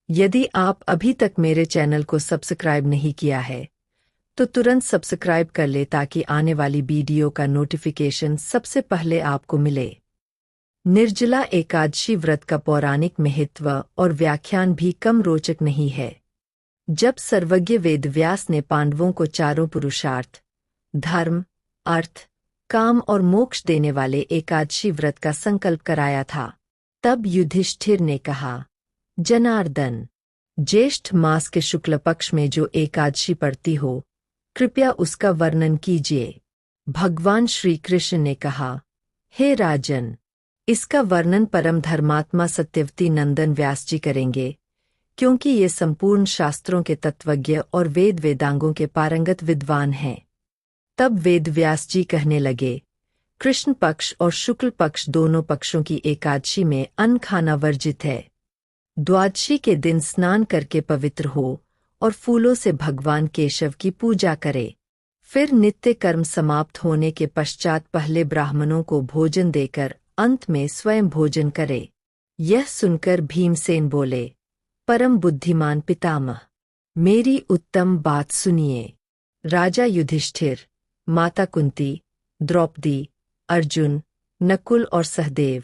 यदि आप अभी तक मेरे चैनल को सब्सक्राइब नहीं किया है तो तुरंत सब्सक्राइब कर ले ताकि आने वाली वीडियो का नोटिफिकेशन सबसे पहले आपको मिले। निर्जला एकादशी व्रत का पौराणिक महत्व और व्याख्यान भी कम रोचक नहीं है। जब सर्वज्ञ वेदव्यास ने पांडवों को चारों पुरुषार्थ, धर्म, अर्थ, काम और मोक्ष देने वाले एकादशी व्रत का संकल्प कराया था, तब युधिष्ठिर ने कहा, जनार्दन, ज्येष्ठ मास के शुक्ल पक्ष में जो एकादशी पड़ती हो, कृपया उसका वर्णन कीजिए। भगवान श्री कृष्ण ने कहा, हे राजन, इसका वर्णन परम धर्मात्मा सत्यवती नंदन व्यास जी करेंगे, क्योंकि ये संपूर्ण शास्त्रों के तत्वज्ञ और वेदांगों के पारंगत विद्वान हैं। तब वेदव्यास जी कहने लगे, कृष्ण पक्ष और शुक्ल पक्ष दोनों पक्षों की एकादशी में अन्न खाना वर्जित है। द्वादशी के दिन स्नान करके पवित्र हो और फूलों से भगवान केशव की पूजा करे। फिर नित्य कर्म समाप्त होने के पश्चात पहले ब्राह्मणों को भोजन देकर अंत में स्वयं भोजन करे। यह सुनकर भीमसेन बोले, परम बुद्धिमान पितामह, मेरी उत्तम बात सुनिए। राजा युधिष्ठिर, माता कुंती, द्रौपदी, अर्जुन, नकुल और सहदेव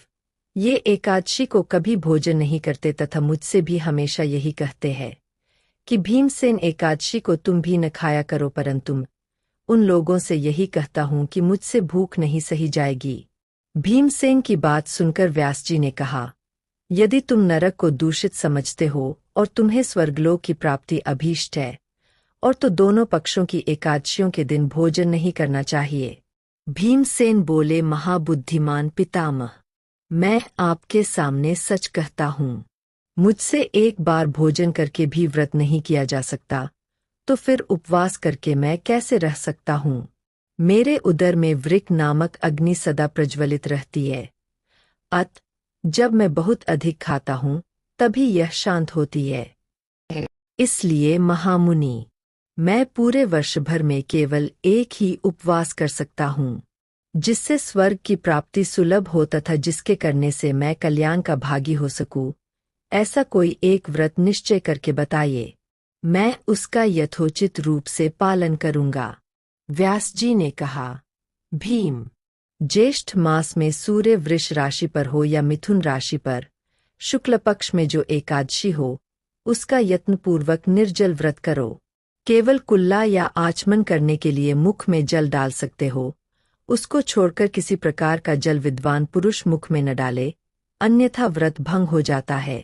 ये एकादशी को कभी भोजन नहीं करते तथा मुझसे भी हमेशा यही कहते हैं कि भीमसेन एकादशी को तुम भी न खाया करो, परंतु उन लोगों से यही कहता हूं कि मुझसे भूख नहीं सही जाएगी। भीमसेन की बात सुनकर व्यास जी ने कहा, यदि तुम नरक को दूषित समझते हो और तुम्हें स्वर्गलोक की प्राप्ति अभीष्ट है और तो दोनों पक्षों की एकादशियों के दिन भोजन नहीं करना चाहिए। भीमसेन बोले, महाबुद्धिमान पितामह, मैं आपके सामने सच कहता हूँ, मुझसे एक बार भोजन करके भी व्रत नहीं किया जा सकता, तो फिर उपवास करके मैं कैसे रह सकता हूँ। मेरे उदर में वृक नामक अग्नि सदा प्रज्वलित रहती है। जब मैं बहुत अधिक खाता हूँ तभी यह शांत होती है। इसलिए महामुनि, मैं पूरे वर्ष भर में केवल एक ही उपवास कर सकता हूँ, जिससे स्वर्ग की प्राप्ति सुलभ हो तथा जिसके करने से मैं कल्याण का भागी हो सकूं। ऐसा कोई एक व्रत निश्चय करके बताइए, मैं उसका यथोचित रूप से पालन करूंगा। व्यास जी ने कहा, भीम, ज्येष्ठ मास में सूर्य वृष राशि पर हो या मिथुन राशि पर शुक्ल पक्ष में जो एकादशी हो, उसका यत्नपूर्वक निर्जल व्रत करो। केवल कुल्ला या आचमन करने के लिए मुख में जल डाल सकते हो, उसको छोड़कर किसी प्रकार का जल विद्वान पुरुष मुख में न डाले, अन्यथा व्रत भंग हो जाता है।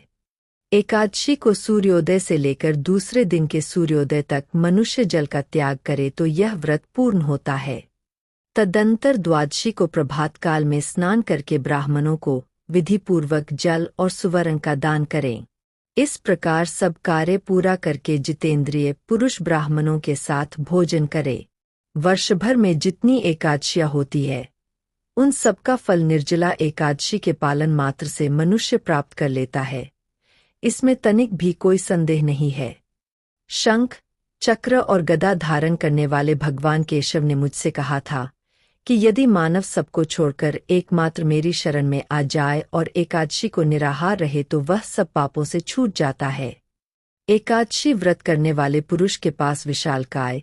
एकादशी को सूर्योदय से लेकर दूसरे दिन के सूर्योदय तक मनुष्य जल का त्याग करे तो यह व्रत पूर्ण होता है। तदंतर द्वादशी को प्रभात काल में स्नान करके ब्राह्मणों को विधिपूर्वक जल और सुवर्ण का दान करें। इस प्रकार सब कार्य पूरा करके जितेंद्रिय पुरुष ब्राह्मणों के साथ भोजन करे। वर्ष भर में जितनी एकादशियां होती है, उन सबका फल निर्जला एकादशी के पालन मात्र से मनुष्य प्राप्त कर लेता है, इसमें तनिक भी कोई संदेह नहीं है। शंख, चक्र और गदा धारण करने वाले भगवान केशव ने मुझसे कहा था कि यदि मानव सबको छोड़कर एकमात्र मेरी शरण में आ जाए और एकादशी को निराहार रहे तो वह सब पापों से छूट जाता है। एकादशी व्रत करने वाले पुरुष के पास विशालकाय,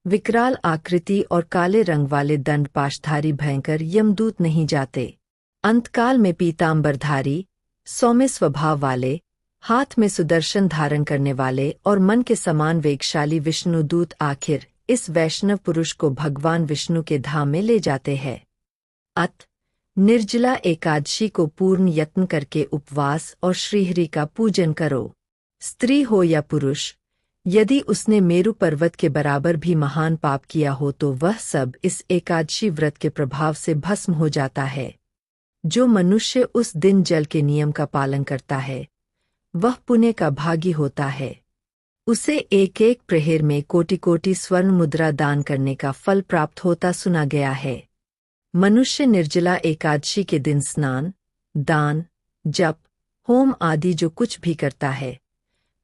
विकराल आकृति और काले रंग वाले दंड पाशधारी भयंकर यमदूत नहीं जाते। अंतकाल में पीतांबरधारी, सौम्य स्वभाव वाले, हाथ में सुदर्शन धारण करने वाले और मन के समान वेगशाली विष्णुदूत आखिर इस वैष्णव पुरुष को भगवान विष्णु के धाम में ले जाते हैं। निर्जला एकादशी को पूर्ण यत्न करके उपवास और श्रीहरि का पूजन करो। स्त्री हो या पुरुष, यदि उसने मेरु पर्वत के बराबर भी महान पाप किया हो तो वह सब इस एकादशी व्रत के प्रभाव से भस्म हो जाता है। जो मनुष्य उस दिन जल के नियम का पालन करता है, वह पुण्य का भागी होता है। उसे एक एक प्रहर में कोटि कोटि स्वर्ण मुद्रा दान करने का फल प्राप्त होता सुना गया है। मनुष्य निर्जला एकादशी के दिन स्नान, दान, जप, होम आदि जो कुछ भी करता है,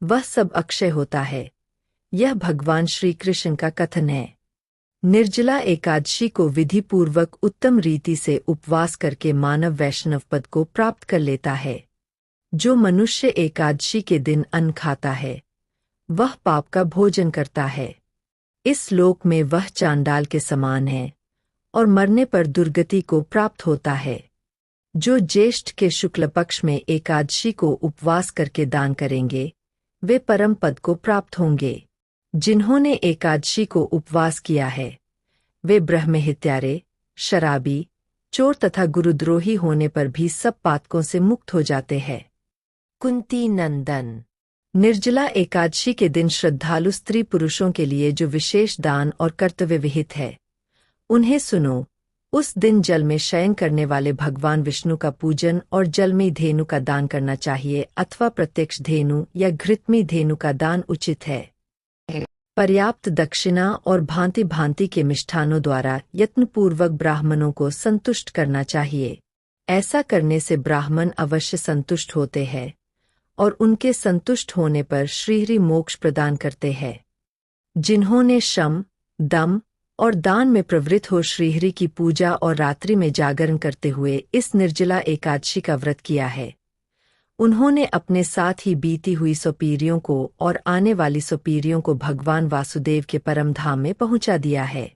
वह सब अक्षय होता है। यह भगवान श्री कृष्ण का कथन है। निर्जला एकादशी को विधिपूर्वक उत्तम रीति से उपवास करके मानव वैष्णव पद को प्राप्त कर लेता है। जो मनुष्य एकादशी के दिन अन्न खाता है वह पाप का भोजन करता है। इस लोक में वह चांडाल के समान है और मरने पर दुर्गति को प्राप्त होता है। जो ज्येष्ठ के शुक्ल पक्ष में एकादशी को उपवास करके दान करेंगे वे परम पद को प्राप्त होंगे। जिन्होंने एकादशी को उपवास किया है वे ब्रह्महत्यारे, शराबी, चोर तथा गुरुद्रोही होने पर भी सब पातकों से मुक्त हो जाते हैं। कुंती नंदन। निर्जला एकादशी के दिन श्रद्धालु स्त्री पुरुषों के लिए जो विशेष दान और कर्तव्य विहित है उन्हें सुनो। उस दिन जल में शयन करने वाले भगवान विष्णु का पूजन और जलमयी धेनु का दान करना चाहिए अथवा प्रत्यक्ष धेनु या घृतमयी धेनु का दान उचित है। पर्याप्त दक्षिणा और भांति भांति के मिष्ठानों द्वारा यत्नपूर्वक ब्राह्मणों को संतुष्ट करना चाहिए। ऐसा करने से ब्राह्मण अवश्य संतुष्ट होते हैं और उनके संतुष्ट होने पर श्रीहरि मोक्ष प्रदान करते हैं। जिन्होंने शम, दम और दान में प्रवृत्त हो श्रीहरि की पूजा और रात्रि में जागरण करते हुए इस निर्जला एकादशी का व्रत किया है उन्होंने अपने साथ ही बीती हुई सौ पीढ़ियों को और आने वाली सौ पीढ़ियों को भगवान वासुदेव के परम धाम में पहुंचा दिया है।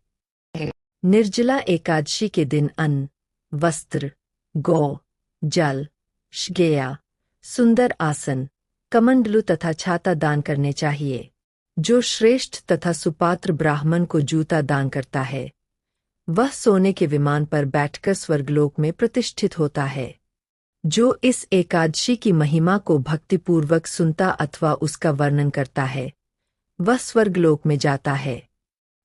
निर्जला एकादशी के दिन अन्न, वस्त्र, गौ, जल, श्गेया, सुंदर आसन, कमंडलू तथा छाता दान करने चाहिए। जो श्रेष्ठ तथा सुपात्र ब्राह्मण को जूता दान करता है वह सोने के विमान पर बैठकर स्वर्गलोक में प्रतिष्ठित होता है। जो इस एकादशी की महिमा को भक्तिपूर्वक सुनता अथवा उसका वर्णन करता है वह स्वर्गलोक में जाता है।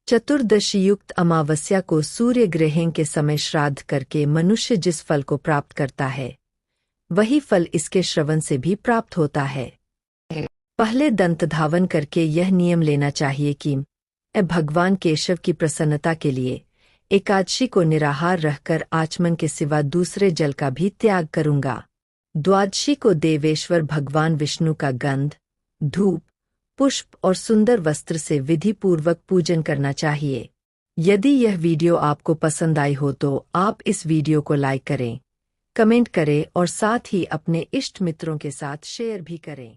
चतुर्दशी युक्त अमावस्या को सूर्य ग्रहण के समय श्राद्ध करके मनुष्य जिस फल को प्राप्त करता है वही फल इसके श्रवण से भी प्राप्त होता है। पहले दंत धावन करके यह नियम लेना चाहिए कि भगवान केशव की प्रसन्नता के लिए एकादशी को निराहार रहकर आचमन के सिवा दूसरे जल का भी त्याग करूंगा। द्वादशी को देवेश्वर भगवान विष्णु का गंध, धूप, पुष्प और सुंदर वस्त्र से विधि पूर्वक पूजन करना चाहिए। यदि यह वीडियो आपको पसंद आई हो तो आप इस वीडियो को लाइक करें, कमेंट करें और साथ ही अपने इष्ट मित्रों के साथ शेयर भी करें।